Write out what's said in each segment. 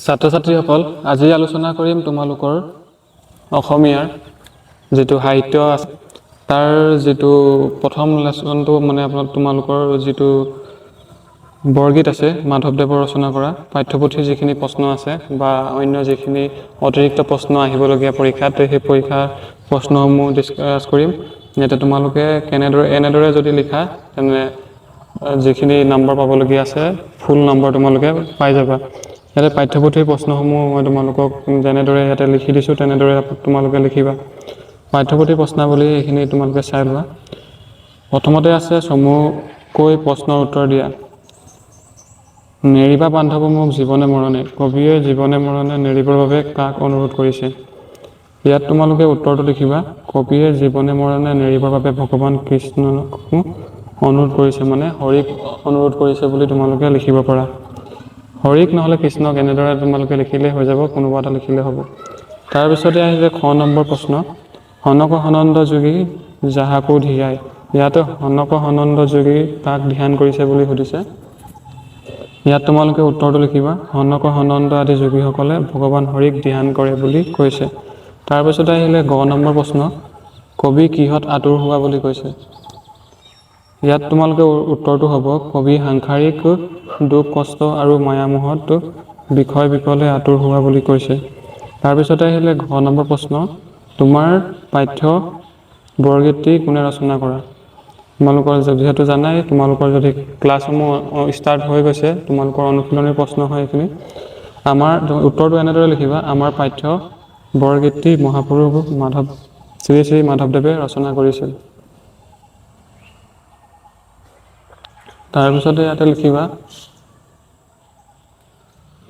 ছাত্ৰ ছাত্ৰীসকল, আজি আলোচনা কৰিম তোমালোকৰ অসমীয়াৰ যিটো সাহিত্য আছে তাৰ যিটো প্ৰথম লেচনটো মানে তোমালোকৰ যিটো বৰগীত আছে মাধৱদেৱৰ ৰচনা কৰা পাঠ্যপুথিৰ যিখিনি প্ৰশ্ন আছে বা অন্য যিখিনি অতিৰিক্ত প্ৰশ্ন আহিবলগীয়া পৰীক্ষাত সেই পৰীক্ষাৰ প্ৰশ্নসমূহ ডিছকাছ কৰিম। যাতে তোমালোকে এনেদৰে যদি লিখা তেনে যিখিনি নম্বৰ পাবলগীয়া আছে ফুল নম্বৰ তোমালোকে পাই যাবা। ইয়াতে পাঠ্যপুথিৰ প্ৰশ্নসমূহ মই তোমালোকক যেনেদৰে ইয়াতে লিখি দিছোঁ তেনেদৰে তোমালোকে লিখিবা। পাঠ্যপুথিৰ প্ৰশ্নাৱলী এইখিনি তোমালোকে চাই লোৱা। প্ৰথমতে আছে চমুকৈ প্ৰশ্নৰ উত্তৰ দিয়া। নেৰিবা বান্ধৱ মোক জীৱনে মৰণে, কবিয়ে জীৱনে মৰণে নেৰিবৰ বাবে কাক অনুৰোধ কৰিছে? ইয়াত তোমালোকে উত্তৰটো লিখিবা। কবিয়ে জীৱনে মৰণে নেৰিবৰ বাবে ভগৱান কৃষ্ণক অনুৰোধ কৰিছে, মানে হৰিক অনুৰোধ কৰিছে বুলি তোমালোকে লিখিব পাৰা। হৰিক নহ'লে কৃষ্ণক এনেদৰে তোমালোকে লিখিলে হৈ যাব, কোনোবা এটা লিখিলে হ'ব। তাৰপিছতে আহিলে খ নম্বৰ প্ৰশ্ন, সনক সনন্দ যোগী যাহাকো ধিয়াই। ইয়াতে সনক সনন্দ যোগী কাক ধ্যান কৰিছে বুলি সুধিছে। ইয়াত তোমালোকে উত্তৰটো লিখিবা। সনক সনন্দ আদি যোগীসকলে ভগৱান হৰিক ধ্যান কৰে বুলি কৈছে। তাৰপিছতে আহিলে গ নম্বৰ প্ৰশ্ন, কবি কিহত আতুৰ হোৱা বুলি কৈছে? ইয়াত তোমালোকে উত্তৰটো হ'ব কবি সাংসাৰিক দুখ কষ্ট আৰু মায়ামোহত বিষয় বিকলে আতুৰ হোৱা বুলি কৈছে। তাৰপিছতে আহিলে ঘ নম্বৰ প্ৰশ্ন, তোমাৰ পাঠ্য বৰগীতটি কোনে ৰচনা কৰা? তোমালোকৰ যিহেতু জানাই তোমালোকৰ যদি ক্লাছসমূহ ষ্টাৰ্ট হৈ গৈছে তোমালোকৰ অনুশীলনীৰ প্ৰশ্ন হয় এইখিনি। আমাৰ উত্তৰটো এনেদৰে লিখিবা, আমাৰ পাঠ্য বৰগীতটি মহাপুৰুষ শ্ৰী শ্ৰী মাধৱদেৱে ৰচনা কৰিছিল। তাৰপিছতে ইয়াতে লিখিবা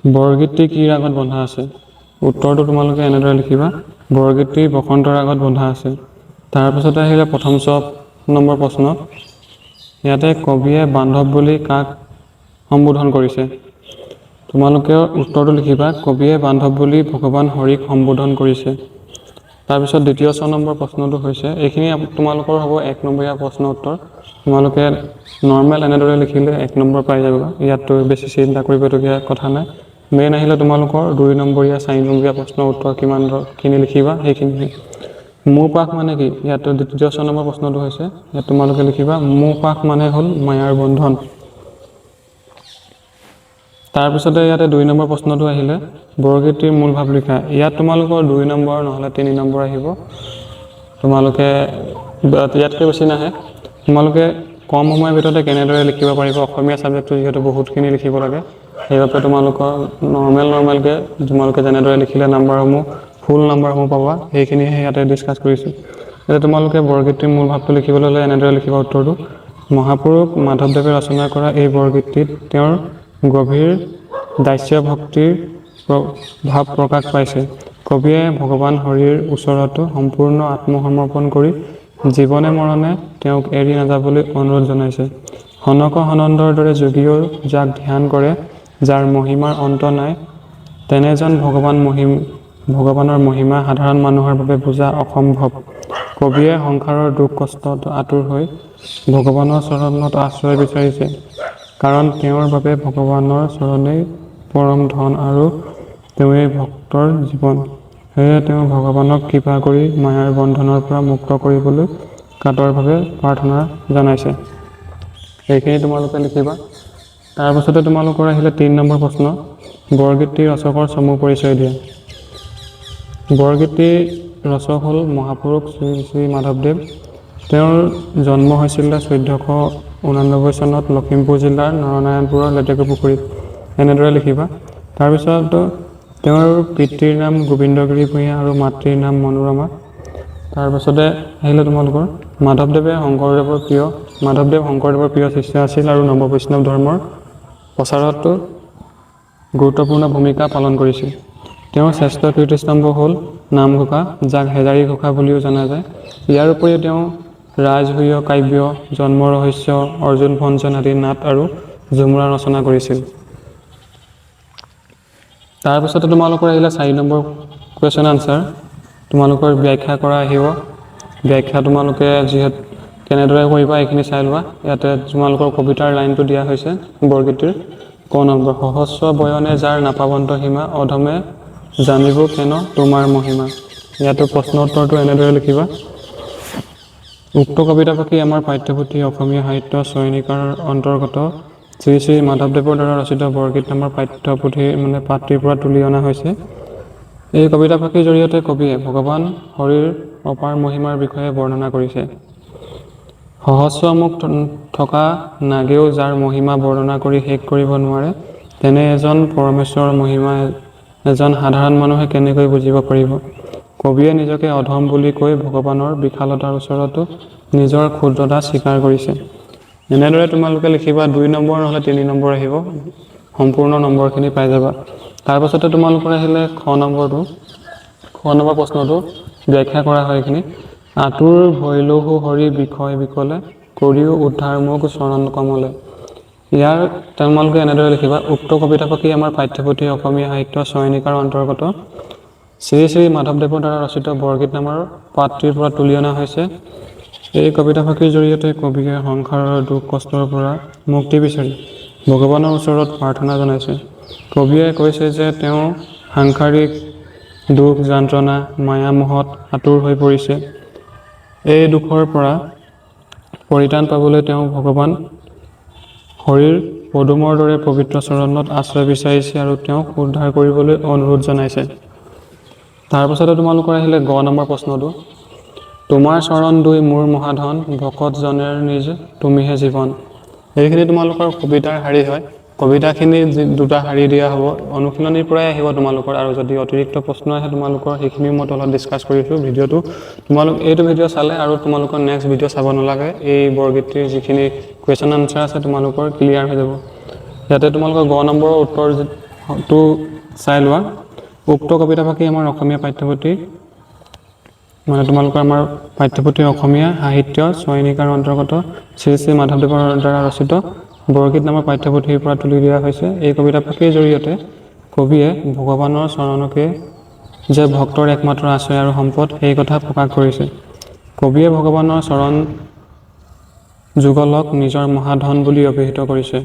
বৰগীতটি কি ৰাগত বন্ধা আছে? উত্তৰটো তোমালোকে এনেদৰে লিখিবা, বৰগীতটি বসন্ত ৰাগত বন্ধা আছে। তাৰপিছতে আহিলে প্ৰথম নম্বৰ প্ৰশ্ন, ইয়াতে কবিয়ে বান্ধৱ বুলি কাক সম্বোধন কৰিছে? তোমালোকে উত্তৰটো লিখিবা, কবিয়ে বান্ধৱ বুলি ভগৱান হৰিক সম্বোধন কৰিছে। তাৰপিছত দ্বিতীয় নম্বৰ প্ৰশ্নটো হৈছে, এইখিনি তোমালোকৰ হ'ব 1 নম্বৰীয়া প্ৰশ্ন উত্তৰ। তোমালোকে নৰ্মেল এনেদৰে লিখিলে 1 নম্বৰ পাই যাবা। ইয়াততো বেছি চিন্তা কৰিবলগীয়া কথা নাই। মেইন আহিলে তোমালোকৰ 2 নম্বৰীয়া 4 নম্বৰীয়া প্ৰশ্নৰ উত্তৰ কিমানখিনি লিখিবা সেইখিনি। মোৰ পাশ মানে কি? ইয়াত দ্বিতীয় নম্বৰ প্ৰশ্নটো হৈছে, ইয়াত তোমালোকে লিখিবা মোৰ পাশ মানে হ'ল মায়াৰ বন্ধন। তাৰপিছতে ইয়াতে 2 নম্বৰ প্ৰশ্নটো আহিলে বৰগীতটিৰ মূল ভাৱ লিখা। ইয়াত তোমালোকৰ 2 নম্বৰ নহ'লে 3 নম্বৰ আহিব। তোমালোকে ইয়াতকৈ বেছি নাহে। তোমালোকে কম সময়ৰ ভিতৰতে কেনেদৰে লিখিব পাৰিব, অসমীয়া ছাবজেক্টটো যিহেতু বহুতখিনি লিখিব লাগে, সেইবাবে তোমালোকৰ নৰ্মেলকৈ তোমালোকে যেনেদৰে লিখিলে নাম্বাৰসমূহ ফুল নাম্বাৰসমূহ পাবা, সেইখিনিহে ইয়াতে ডিছকাছ কৰিছোঁ। এতিয়া তোমালোকে বৰগীতটিৰ মূল ভাৱটো লিখিবলৈ হ'লে এনেদৰে লিখিবা উত্তৰটো, মহাপুৰুষ মাধৱদেৱে ৰচনা কৰা এই বৰগীতটিত তেওঁৰ গভীৰ দাস্য ভক্তিৰ ভাৱ প্ৰকাশ পাইছে। কবিয়ে ভগৱান হৰিৰ ওচৰতো সম্পূৰ্ণ আত্মসমৰ্পণ কৰি জীৱনে মৰণে তেওঁক এৰি নাযাবলৈ অনুৰোধ জনাইছে। সনক সনন্দৰ দৰে যোগীয়েও যাক ধ্যান কৰে, যাৰ মহিমাৰ অন্ত নাই, তেনেজন ভগৱানৰ মহিমা সাধাৰণ মানুহৰ বাবে বুজা অসম্ভৱ। কবিয়ে সংসাৰৰ দুখ কষ্টত আতুৰ হৈ ভগৱানৰ চৰণত আশ্ৰয় বিচাৰিছে, কাৰণ তেওঁৰ বাবে ভগৱানৰ চৰণেই পৰম ধন আৰু তেওঁৱেই ভক্তৰ জীৱন। সেয়ে তেওঁ ভগৱানক কৃপা কৰি মায়াৰ বন্ধনৰ পৰা মুক্ত কৰিবলৈ কাতৰভাৱে প্ৰাৰ্থনা জনাইছে। এইখিনি তোমালোকে লিখিবা। তাৰপাছতে তোমালোকৰ আহিলে 3 নম্বৰ প্ৰশ্ন, বৰগীতটিৰ ৰচকৰ চমু পৰিচয় দিয়া। বৰগীতটিৰ ৰচক হ'ল মহাপুৰুষ শ্ৰী শ্ৰী মাধৱদেৱ। তেওঁৰ জন্ম হৈছিল 1489 চনত লখিমপুৰ জিলাৰ নৰনাৰায়ণপুৰৰ লেটেকুপুখুৰীত। এনেদৰে লিখিবা। তাৰপিছত তেওঁৰ পিতৃৰ নাম গোবিন্দগিৰি ভূঞা আৰু মাতৃৰ নাম মনোৰমা। তাৰপাছতে আহিলে তোমালোকৰ মাধৱদেৱ শংকৰদেৱৰ প্ৰিয় শিষ্য আছিল আৰু নৱবৈষ্ণৱ ধৰ্মৰ প্ৰচাৰত গুৰুত্বপূৰ্ণ ভূমিকা পালন কৰিছিল। তেওঁৰ শ্ৰেষ্ঠ কীৰ্তিস্তম্ভ হ'ল নামঘোষা, যাক হেজাৰী ঘোষা বুলিও জনা যায়। ইয়াৰ উপৰিও তেওঁ ৰাজসূয় কাব্য, জন্ম ৰহস্য, অৰ্জুন ভঞ্জন আদি নাট আৰু ঝুমুৰা ৰচনা কৰিছিল। তাৰপিছতে তোমালোকৰ আহিলে 4 নম্বৰ কুৱেশ্যন আনচাৰ। তোমালোকৰ ব্যাখ্যা কৰা আহিব। ব্যাখ্যা তোমালোকে যিহেতু কেনেদৰে কৰিবা এইখিনি চাই লোৱা। ইয়াতে তোমালোকৰ কবিতাৰ লাইনটো দিয়া হৈছে বৰগীতটিৰ। ক নম্বৰ, সহস্ৰ বয়নে যাৰ নাপাৱন্ত সীমা, অধমে জানিব কেন তোমাৰ মহিমা। ইয়াতো প্ৰশ্ন উত্তৰটো এনেদৰে লিখিবা। উক্ত কবিতাফাঁকি আমাৰ পাঠ্যপুথি অসমীয়া সাহিত্য চয়নিকাৰ অন্তৰ্গত শ্ৰী শ্ৰী মাধৱদেৱৰ দ্বাৰা ৰচিত বৰগীত নামৰ পাঠ্যপুথিৰ পাঠটিৰ পৰা তুলি অনা হৈছে। এই কবিতাফাঁকিৰ জৰিয়তে কবিয়ে ভগৱান হৰিৰ অপাৰ মহিমাৰ বিষয়ে বৰ্ণনা কৰিছে। সহস্ৰ মুখ থকা নাগেও যাৰ মহিমা বৰ্ণনা কৰি শেষ কৰিব নোৱাৰে, তেনে এজন পৰমেশ্বৰৰ মহিমা এজন সাধাৰণ মানুহে কেনেকৈ বুজিব পাৰিব। কবিয়ে নিজকে অধম বুলি কৈ ভগৱানৰ বিশালতাৰ ওচৰতো নিজৰ ক্ষুদ্ৰতা স্বীকাৰ কৰিছে। এনেদৰে তোমালোকে লিখিবা। 2 নম্বৰ নহ'লে 3 নম্বৰ আহিব, সম্পূৰ্ণ নম্বৰখিনি পাই যাবা। তাৰপাছতে তোমালোকৰ আহিলে খ নম্বৰ প্ৰশ্নটো ব্যাখ্যা কৰা হয় এইখিনি। আতুৰ ভৈলহু হৰি বিষয় বিকলে, কৰিও উদ্ধাৰ মোক চৰণ কমলে। ইয়াৰ তোমালোকে এনেদৰে লিখিবা। উক্ত কবিতাফাঁকি আমাৰ পাঠ্যপুথি অসমীয়া সাহিত্য চয়নিকাৰ অন্তৰ্গত শ্ৰী শ্ৰী মাধৱদেৱৰ দ্বাৰা ৰচিত বৰগীত নামৰ পাঠটিৰ পৰা তুলি অনা হৈছে। এই কবিতাফাঁকিৰ জৰিয়তে কবিয়ে সংসাৰৰ দুখ কষ্টৰ পৰা মুক্তি বিচাৰি ভগৱানৰ ওচৰত প্ৰাৰ্থনা জনাইছে। কবিয়ে কৈছে যে তেওঁ সাংসাৰিক দুখ যন্ত্ৰণা মায়ামোহত আতুৰ হৈ পৰিছে। এই দুখৰ পৰা পৰিত্ৰাণ পাবলৈ তেওঁ ভগৱান হৰিৰ পদুমৰ দৰে পবিত্ৰ চৰণত আশ্ৰয় বিচাৰিছে আৰু তেওঁক উদ্ধাৰ কৰিবলৈ অনুৰোধ জনাইছে। তাৰপাছতে তোমালোকৰ আহিলে গ নম্বৰ প্ৰশ্নটো। তোমাৰ চৰণ দুই মোৰ মহাধন, ভকত জনেৰ নিজ তুমিহে জীৱন। এইখিনি তোমালোকৰ কবিতাৰ শাৰী হয়। কবিতাখিনি দুটা শাৰী দিয়া হ'ব, অনুশীলনীৰ পৰাই আহিব তোমালোকৰ। আৰু যদি অতিৰিক্ত প্ৰশ্ন আহে তোমালোকৰ সেইখিনিও মই তলত ডিছকাছ কৰিছোঁ ভিডিঅ'টো। এইটো ভিডিঅ' চালে আৰু তোমালোকৰ নেক্সট ভিডিঅ' চাব নালাগে। এই বৰগীতটিৰ যিখিনি কুৱেশ্যন আনচাৰ আছে তোমালোকৰ ক্লিয়াৰ হৈ যাব। ইয়াতে তোমালোকৰ গ নম্বৰৰ উত্তৰটো চাই লোৱা। উক্ত কবিতাফাঁকি আমাৰ অসমীয়া পাঠ্যপুথি তোমালোকৰ আমাৰ পাঠ্যপুথি অসমীয়া সাহিত্য চয়নিকাৰ অন্তৰ্গত শ্ৰী শ্ৰী মাধৱদেৱৰ দ্বাৰা ৰচিত বৰগীত নামৰ পাঠ্যপুথিৰ পৰা তুলি দিয়া হৈছে। এই কবিতাফাঁকিৰ জৰিয়তে কবিয়ে ভগৱানৰ চৰণকে যে ভক্তৰ একমাত্ৰ আশ্ৰয় আৰু সম্পদ, সেই কথা প্ৰকাশ কৰিছে। কবিয়ে ভগৱানৰ চৰণ যুগলক নিজৰ মহাধন বুলি অভিহিত কৰিছে।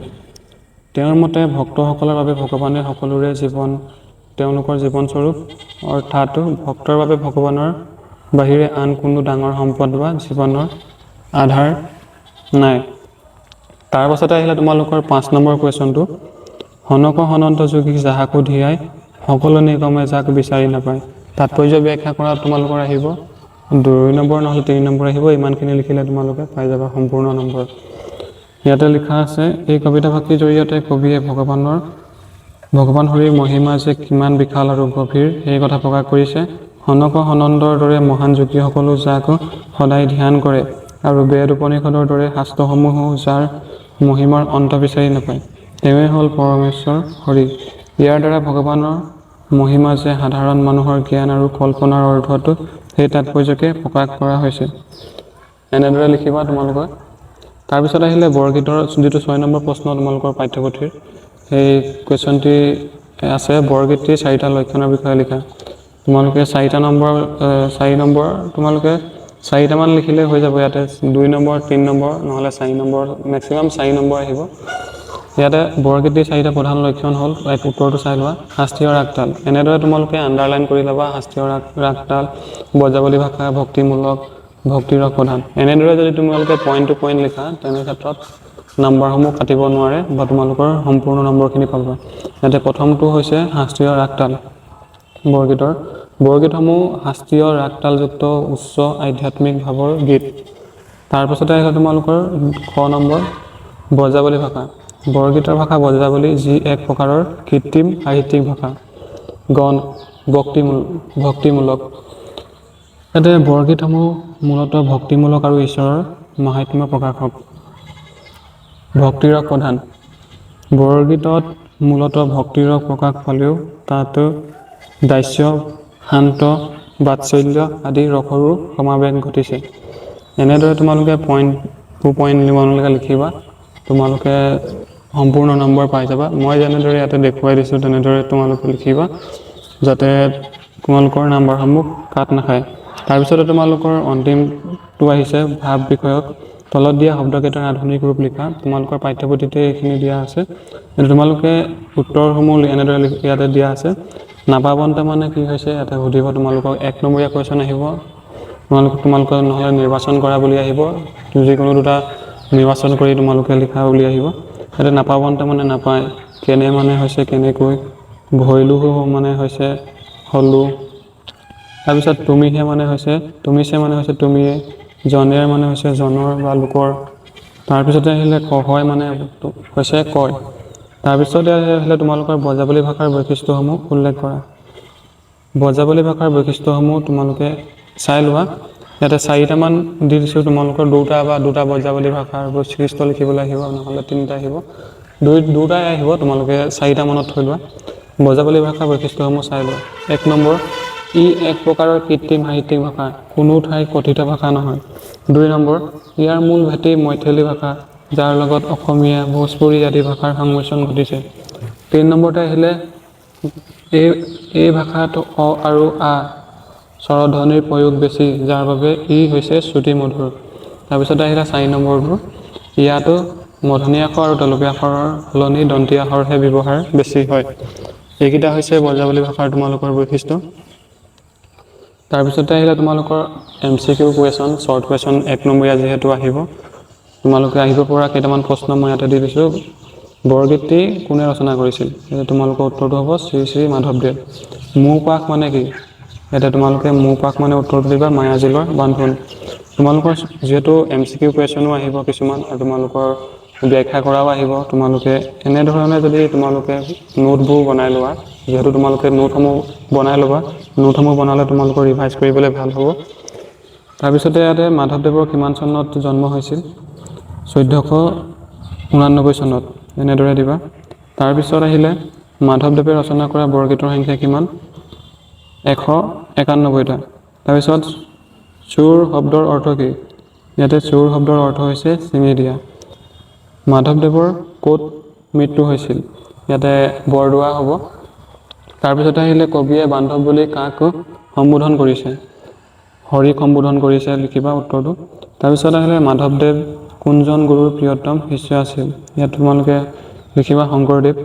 তেওঁৰ মতে ভক্তসকলৰ বাবে ভগৱানে সকলোৰে তেওঁলোকৰ জীৱনস্বৰূপ, অৰ্থাৎ ভক্তৰ বাবে ভগৱানৰ বাহিৰে আন কোনো ডাঙৰ সম্পদ বা জীৱনৰ আধাৰ নাই। তাৰ পাছতে আহিলে তোমালোকৰ 5 নম্বৰ কুৱেশ্যনটো। সনক সনন্ত যোগী যাহাকো ধিয়াই, সকলো নিগমে যাক বিচাৰি নাপায়। তাৎপৰ্য ব্যাখ্যা কৰা তোমালোকৰ আহিব 2 নম্বৰ নহ'লে 3 নম্বৰ আহিব। ইমানখিনি লিখিলে তোমালোকে পাই যাবা সম্পূৰ্ণ নম্বৰ। ইয়াতে লিখা আছে, এই কবিতাফাঁকিৰ জৰিয়তে কবিয়ে ভগৱান হৰিৰ মহিমা যে কিমান বিশাল আৰু গভীৰ সেই কথা প্ৰকাশ কৰিছে। সনক সনন্দৰ দৰে মহান যোগীসকলো যাক সদায় ধ্যান কৰে আৰু বেদ উপনিষদৰ দৰে শাস্ত্ৰসমূহো যাৰ মহিমাৰ অন্ত বিচাৰি নাপায়, তেওঁৱে হ'ল পৰমেশ্বৰ হৰি। ইয়াৰ দ্বাৰা ভগৱানৰ মহিমা যে সাধাৰণ মানুহৰ জ্ঞান আৰু কল্পনাৰ অৰ্থতো সেই তাৎপৰ্যকে প্ৰকাশ কৰা হৈছে। এনেদৰে লিখিবা তোমালোকে। তাৰপিছত আহিলে বৰগীতৰ যিটো 6 নম্বৰ প্ৰশ্ন তোমালোকৰ পাঠ্যপুথিৰ, সেই কুৱেশ্যনটি আছে বৰগীতটিৰ 4টা লক্ষণৰ বিষয়ে লিখা। তোমালোকে 4 নম্বৰ তোমালোকে 4টামান লিখিলে হৈ যাব। ইয়াতে 2 নম্বৰ 3 নম্বৰ নহ'লে 4 নম্বৰ, মেক্সিমাম 4 নম্বৰ আহিব। ইয়াতে বৰগীতটিৰ 4টা প্ৰধান লক্ষণ হ'ল, উত্তৰটো চাই লোৱা। শাস্ত্ৰীয় ৰাগতাল, এনেদৰে তোমালোকে আণ্ডাৰলাইন কৰি ল'বা। শাস্ত্ৰীয় ৰাগতাল, ব্ৰজাৱলী ভাষা, ভক্তিমূলক, ভক্তিৰস প্ৰধান। এনেদৰে যদি তোমালোকে পইণ্ট টু পইণ্ট লিখা, তেনে ক্ষেত্ৰত নাম্বাৰসমূহ কাটিব নোৱাৰে বা তোমালোকৰ সম্পূৰ্ণ নম্বৰখিনি পাবা। ইয়াতে প্ৰথমটো হৈছে শাস্ত্ৰীয় ৰাগতাল। বৰগীতসমূহ শাস্ত্ৰীয় ৰাগতালযুক্ত উচ্চ আধ্যাত্মিক ভাৱৰ গীত। তাৰপাছতে আহিলে তোমালোকৰ খ নম্বৰ ব্ৰজাৱলী ভাষা। বৰগীতৰ ভাষা ব্ৰজাৱলী, যি এক প্ৰকাৰৰ কৃত্ৰিম সাহিত্যিক ভাষা। ভক্তিমূলক। ইয়াতে বৰগীতসমূহ মূলতঃ ভক্তিমূলক আৰু ঈশ্বৰৰ মাহাত্ম্য প্ৰকাশক। ভক্তিৰস প্ৰধান। বৰগীতত মূলতঃ ভক্তিৰস প্ৰকাশ পালেও তাত দাস্য, শান্ত, বাৎসল্য আদি ৰসৰো সমাৱেশ ঘটিছে। এনেদৰে তোমালোকে পইণ্ট টু পইণ্ট তোমালোকে লিখিবা। তোমালোকে সম্পূৰ্ণ নম্বৰ পাই যাবা। মই যেনেদৰে ইয়াতে দেখুৱাই দিছোঁ তেনেদৰে তোমালোকে লিখিবা, যাতে তোমালোকৰ নাম্বাৰসমূহ কাট নাখায়। তাৰপিছতে তোমালোকৰ অন্তিমটো আহিছে ভাৱ বিষয়ক। তলত দিয়া শব্দকেইটাৰ আধুনিক ৰূপ লিখা। তোমালোকৰ পাঠ্যপুথিতে এইখিনি দিয়া আছে। তোমালোকে উত্তৰসমূহ এনেদৰে ইয়াতে দিয়া আছে। নাপাৱন্তে মানে কি হৈছে ইয়াতে সুধিব তোমালোকক 1 নম্বৰীয়া কুৱেশ্যন আহিব। তোমালোকে নহ'লে নিৰ্বাচন কৰা বুলি আহিব। যিকোনো দুটা নিৰ্বাচন কৰি তোমালোকে লিখা বুলি আহিব। ইয়াতে নাপাৱন্তে মানে নাপায়, কেনে মানে হৈছে কেনেকৈ, ভৈলো মানে হৈছে হলো। তাৰপিছত তুমিহে মানে হৈছে তুমিছে মানে হৈছে তুমিয়ে, জনেৰ মানে হৈছে জনৰ বা লোকৰ। তাৰপিছতে আহিলে কহয় মানে হৈছে কয়। তাৰপিছতে আহিলে তোমালোকৰ ব্ৰজাৱলী ভাষাৰ বৈশিষ্ট্যসমূহ উল্লেখ কৰা। ব্ৰজাৱলী ভাষাৰ বৈশিষ্ট্যসমূহ তোমালোকে চাই লোৱা। ইয়াতে 4টামান দি দিছোঁ, তোমালোকৰ দুটা ব্ৰজাৱলী ভাষাৰ বৈশিষ্ট্য লিখিবলৈ আহিব, নহ'লে 3টা আহিব। দুটাই আহিব, তোমালোকে 4টা মনত থৈ লোৱা। ব্ৰজাৱলী ভাষাৰ বৈশিষ্ট্যসমূহ চাই লোৱা। 1 নম্বৰ, ই এক প্ৰকাৰৰ কৃত্ৰিম সাহিত্যিক ভাষা, কোনো ঠাইত কথিত ভাষা নহয়। 2 নম্বৰ, ইয়াৰ মূল ভেটি মৈথিলী ভাষা, যাৰ লগত অসমীয়া, ভোজপুৰী আদি ভাষাৰ সংমিশ্ৰণ ঘটিছে। 3 নম্বৰতে আহিলে এই ভাষাত অ আৰু আ স্বৰধ্বনিৰ প্ৰয়োগ বেছি, যাৰ বাবে ই হৈছে শ্ৰুতিমধুৰ। তাৰপিছতে আহিলে 4 নম্বৰটো, ইয়াতো মূৰ্ধন্য আখৰ আৰু দলৱী আখৰৰ সলনি দন্ত্য আখৰহে ব্যৱহাৰ বেছি হয়। এইকেইটা হৈছে ব্ৰজাৱলী ভাষাৰ তোমালোকৰ বৈশিষ্ট্য। তাৰপিছতে আহিলে তোমালোকৰ MCQ কুৱেশ্যন, শ্বৰ্ট কুৱেশ্যন 1 নম্বৰীয়া যিহেতু আহিব। তোমালোকে আহিব পৰা কেইটামান প্ৰশ্ন মই ইয়াতে দি দিছোঁ। বৰগীতটি কোনে ৰচনা কৰিছিল? তোমালোকৰ উত্তৰটো হ'ব শ্ৰী শ্ৰী মাধৱদেৱ। মৌপাশ মানে কি? ইয়াতে তোমালোকে মৌপাশ মানে উত্তৰটো দিবা মায়াজীলৰ বান্ধোন। তোমালোকৰ যিহেতু MCQ কুৱেশ্যনো আহিব কিছুমান, আৰু তোমালোকৰ ব্যাখ্যা কৰাও আহিব। তোমালোকে এনেধৰণে যদি তোমালোকে নোটবোৰ বনাই লোৱা, যিহেতু তোমালোকে নোটসমূহ বনাই ল'বা, নোটসমূহ বনালে তোমালোকৰ ৰিভাইজ কৰিবলৈ ভাল হ'ব। তাৰপিছতে ইয়াতে মাধৱদেৱৰ কিমান চনত জন্ম হৈছিল? 1489 চনত, এনেদৰে দিবা। তাৰপিছত আহিলে মাধৱদেৱে ৰচনা কৰা বৰগীতৰ সংখ্যা কিমান? 191টা। তাৰপিছত চুৰ শব্দৰ অৰ্থ কি? ইয়াতে চুৰ শব্দৰ অৰ্থ হৈছে ছিঙি দিয়া। মাধৱদেৱৰ ক'ত মৃত্যু হৈছিল? ইয়াতে বৰদোৱা হ'ব। তাৰপিছতে আহিলে কবিয়ে বান্ধৱ বুলি কাক সম্বোধন কৰিছে? হৰিক সম্বোধন কৰিছে, লিখিবা উত্তৰটো। তাৰপিছত আহিলে মাধৱদেৱ কোনজন গুৰুৰ প্ৰিয়তম শিষ্য আছিল? ইয়াত তোমালোকে লিখিবা শংকৰদেৱ।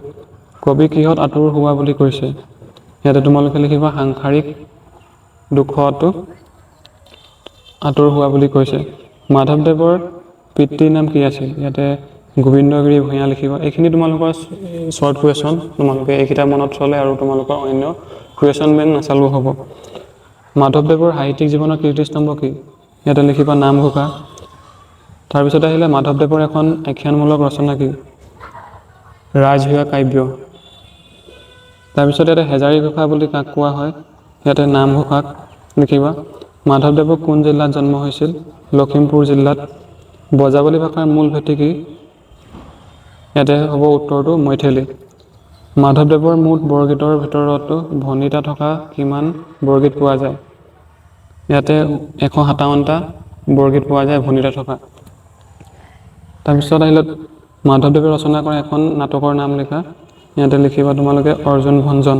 কবি কিহত আঁতোৰ হোৱা বুলি কৈছে? ইয়াতে তোমালোকে লিখিবা সাংসাৰিক দুখতো আঁতোৰ হোৱা বুলি কৈছে। মাধৱদেৱৰ পিতৃৰ নাম কি আছিল? ইয়াতে গোবিন্দগিৰি ভূঞা লিখিবা। এইখিনি তোমালোকৰ শ্বৰ্ট কুৱেশ্যন, তোমালোকে এইকেইটা মনত থ'লে আৰু তোমালোকৰ অন্য কুৱেশ্যন বেংক নাচালেও হ'ব। মাধৱদেৱৰ সাহিত্যিক জীৱনৰ কীৰ্তিস্তম্ভ কি? ইয়াতে লিখিবা নামঘোষা। তাৰপিছতে আহিলে মাধৱদেৱৰ এখন আখ্যানমূলক ৰচনা কি? ৰাজসিয়া কাব্য। তাৰপিছত ইয়াতে হেজাৰী ঘোষা বুলি কাক কোৱা হয়? ইয়াতে নামঘোষাক লিখিবা। মাধৱদেৱৰ কোন জিলাত জন্ম হৈছিল? লখিমপুৰ জিলাত। ব্ৰজাৱলী ভাষাৰ মূল ভেটি কি? ইয়াতে হ'ব উত্তৰটো মৈথিলী। মাধৱদেৱৰ মুঠ বৰগীতৰ ভিতৰত ভণিতা থকা কিমান বৰগীত পোৱা যায়? ইয়াতে 157টা বৰগীত পোৱা যায় ভণিতা থকা। তাৰপিছত আহিলে মাধৱদেৱে ৰচনা কৰা এখন নাটকৰ নাম লিখা। ইয়াতে লিখিবা তোমালোকে অৰ্জুন ভঞ্জন।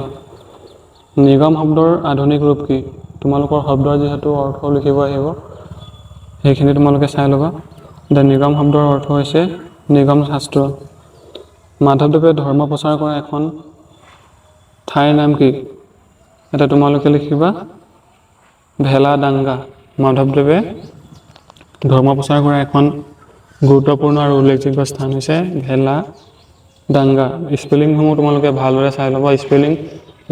নিগম শব্দৰ আধুনিক ৰূপ কি? তোমালোকৰ শব্দৰ যিহেতু অৰ্থ লিখিব আহিব, সেইখিনি তোমালোকে চাই ল'বা। এতিয়া নিগম শব্দৰ অৰ্থ হৈছে নিগম শাস্ত্ৰ। মাধৱদেৱে ধৰ্ম প্ৰচাৰ কৰা এখন ঠাইৰ নাম কি? এটা তোমালোকে লিখিবা ভেলাদাঙ্গা। মাধৱদেৱে ধৰ্ম প্ৰচাৰ কৰা এখন গুৰুত্বপূৰ্ণ আৰু উল্লেখযোগ্য স্থান হৈছে ভেলাদাঙ্গা। স্পেলিংসমূহ তোমালোকে ভালদৰে চাই ল'বা, স্পেলিং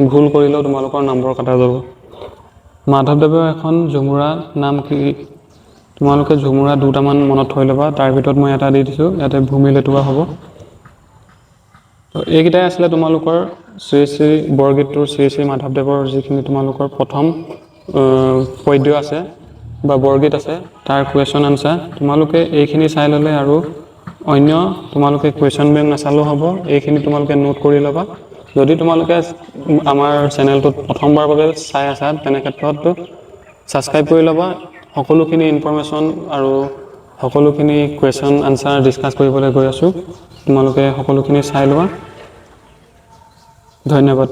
ভুল কৰিলেও তোমালোকৰ নম্বৰ কটা যাব। মাধৱদেৱৰ এখন ঝুমুৰা নাম কি? তোমালোকে ঝুমুৰা 2টামান মনত থৈ ল'বা, তাৰ ভিতৰত মই এটা দি দিছোঁ, ইয়াতে ভূমি লেটুৱা হ'ব। তো এইকেইটাই আছিলে তোমালোকৰ শ্ৰী শ্ৰী বৰগীতটোৰ শ্ৰী শ্ৰী মাধৱদেৱৰ যিখিনি তোমালোকৰ প্ৰথম পদ্য আছে বা বৰগীত আছে, তাৰ কুৱেশ্যন আনচাৰ। তোমালোকে এইখিনি চাই ল'লে আৰু অন্য তোমালোকে কুৱেশ্যন বেংক নাচালেও হ'ব, এইখিনি তোমালোকে নোট কৰি ল'বা। যদি তোমালোকে আমাৰ চেনেলটোত প্ৰথমবাৰৰ বাবে চাই আছা, তেনে ক্ষেত্ৰত ছাবস্ক্ৰাইব কৰি ল'বা। সকলোখিনি ইনফৰমেশ্যন আৰু সকলোখিনি কুৱেশ্যন আনচাৰ ডিছকাছ কৰিবলৈ গৈ আছোঁ, তোমালোকে সকলোখিনি চাই লোৱা। ধন্যবাদ।